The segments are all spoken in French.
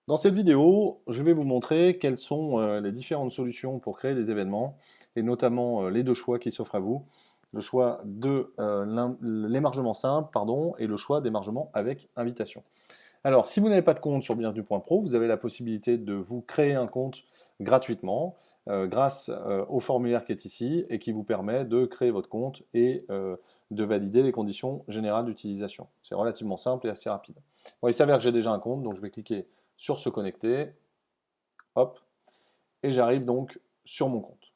Dans cette vidéo, je vais vous montrer quelles sont les différentes solutions pour créer des événements, et notamment les deux choix qui s'offrent à vous. Le choix de l'émargement simple, pardon, et le choix d'émargement avec invitation. Alors, si vous n'avez pas de compte sur bienvenue.pro, vous avez la possibilité de vous créer un compte gratuitement grâce au formulaire qui est ici et qui vous permet de créer votre compte et de valider les conditions générales d'utilisation. C'est relativement simple et assez rapide. Bon, il s'avère que j'ai déjà un compte, donc je vais cliquer sur se connecter, hop, et j'arrive donc sur mon compte.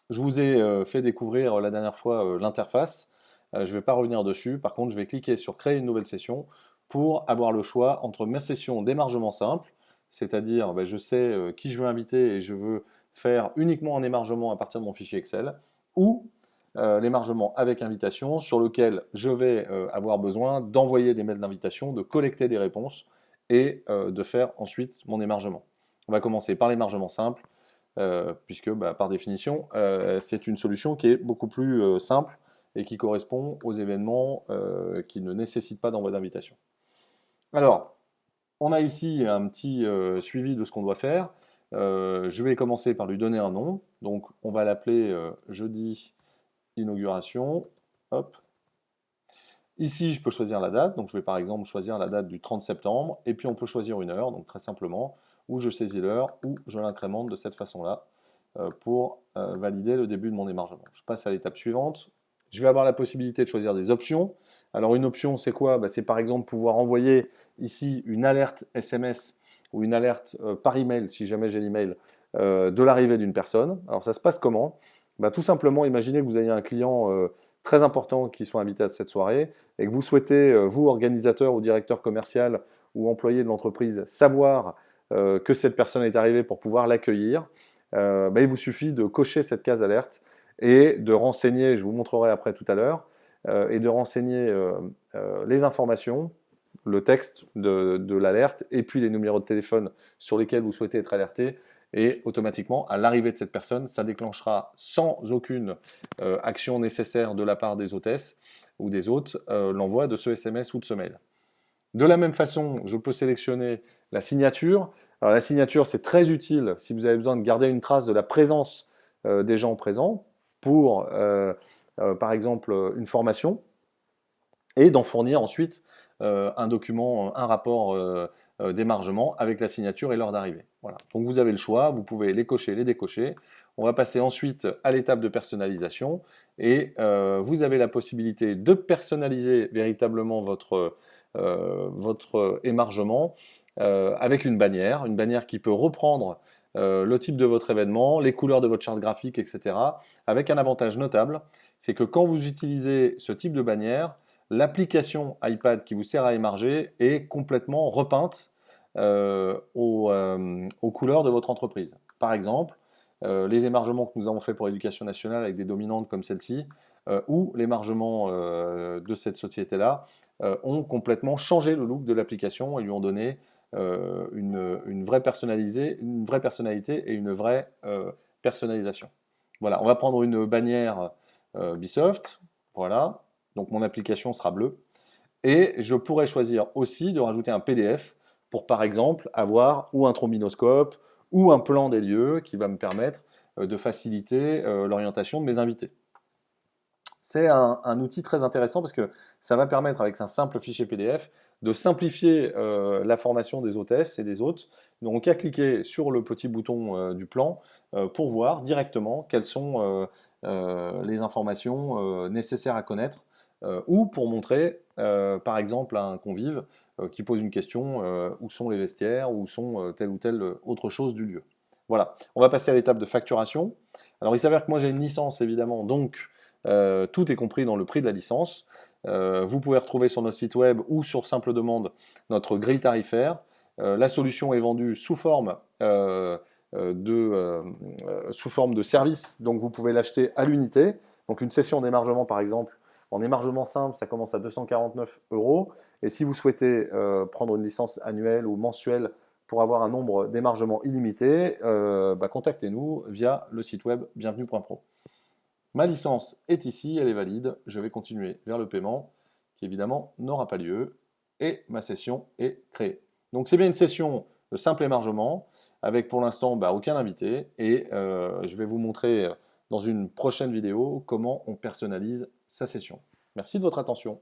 Je vous ai fait découvrir la dernière fois l'interface. Je ne vais pas revenir dessus. Par contre, je vais cliquer sur créer une nouvelle session pour avoir le choix entre ma session d'émargement simple, c'est-à-dire je sais qui je veux inviter et je veux faire uniquement un émargement à partir de mon fichier Excel, ou l'émargement avec invitation sur lequel je vais avoir besoin d'envoyer des mails d'invitation, de collecter des réponses et de faire ensuite mon émargement. On va commencer par l'émargement simple puisque par définition, c'est une solution qui est beaucoup plus simple et qui correspond aux événements qui ne nécessitent pas d'envoi d'invitation. Alors, on a ici un petit suivi de ce qu'on doit faire. Je vais commencer par lui donner un nom. Donc, on va l'appeler jeudi inauguration. Hop. Ici, je peux choisir la date. Donc, je vais par exemple choisir la date du 30 septembre. Et puis, on peut choisir une heure. Donc, très simplement, où je saisis l'heure, ou je l'incrémente de cette façon-là pour valider le début de mon émargement. Je passe à l'étape suivante. Je vais avoir la possibilité de choisir des options. Alors une option, c'est quoi? C'est par exemple pouvoir envoyer ici une alerte SMS ou une alerte par email, si jamais j'ai l'email, de l'arrivée d'une personne. Alors ça se passe comment? Tout simplement, imaginez que vous ayez un client très important qui soit invité à cette soirée et que vous souhaitez, vous, organisateur ou directeur commercial ou employé de l'entreprise, savoir que cette personne est arrivée pour pouvoir l'accueillir. Il vous suffit de cocher cette case alerte et de renseigner, je vous montrerai après tout à l'heure, et de renseigner les informations, le texte de l'alerte et puis les numéros de téléphone sur lesquels vous souhaitez être alerté. Et automatiquement, à l'arrivée de cette personne, ça déclenchera sans aucune action nécessaire de la part des hôtesses ou des hôtes l'envoi de ce SMS ou de ce mail. De la même façon, je peux sélectionner la signature. Alors, la signature, c'est très utile si vous avez besoin de garder une trace de la présence des gens présents pour, par exemple, une formation et d'en fournir ensuite un document, un rapport d'émargement avec la signature et l'heure d'arrivée. Voilà. Donc vous avez le choix, vous pouvez les cocher, les décocher. On va passer ensuite à l'étape de personnalisation et vous avez la possibilité de personnaliser véritablement votre émargement avec une bannière qui peut reprendre le type de votre événement, les couleurs de votre charte graphique, etc. Avec un avantage notable, c'est que quand vous utilisez ce type de bannière, l'application iPad qui vous sert à émarger est complètement repeinte aux couleurs de votre entreprise. Par exemple, les émargements que nous avons fait pour l'éducation nationale avec des dominantes comme celle-ci, ou l'émargement de cette société-là, ont complètement changé le look de l'application et lui ont donné une vraie personnalité et une vraie personnalisation. Voilà, on va prendre une bannière Ubisoft, voilà, donc mon application sera bleue. Et je pourrais choisir aussi de rajouter un PDF pour par exemple avoir ou un trombinoscope ou un plan des lieux qui va me permettre de faciliter l'orientation de mes invités. C'est un outil très intéressant parce que ça va permettre avec un simple fichier PDF de simplifier la formation des hôtesses et des hôtes. Donc à cliquer sur le petit bouton du plan pour voir directement quelles sont les informations nécessaires à connaître ou pour montrer par exemple à un convive qui pose une question où sont les vestiaires, où sont telle ou telle autre chose du lieu. Voilà, on va passer à l'étape de facturation. Alors il s'avère que moi j'ai une licence évidemment, donc tout est compris dans le prix de la licence. Vous pouvez retrouver sur notre site web ou sur simple demande notre grille tarifaire. La solution est vendue sous forme de service, donc vous pouvez l'acheter à l'unité. Donc une session d'émargement par exemple, en émargement simple, ça commence à 249 €. Et si vous souhaitez prendre une licence annuelle ou mensuelle pour avoir un nombre d'émargements illimité, contactez-nous via le site web bienvenue.pro. Ma licence est ici, elle est valide. Je vais continuer vers le paiement, qui évidemment n'aura pas lieu, et ma session est créée. Donc c'est bien une session de simple émargement, avec pour l'instant aucun invité, et je vais vous montrer dans une prochaine vidéo comment on personnalise sa session. Merci de votre attention.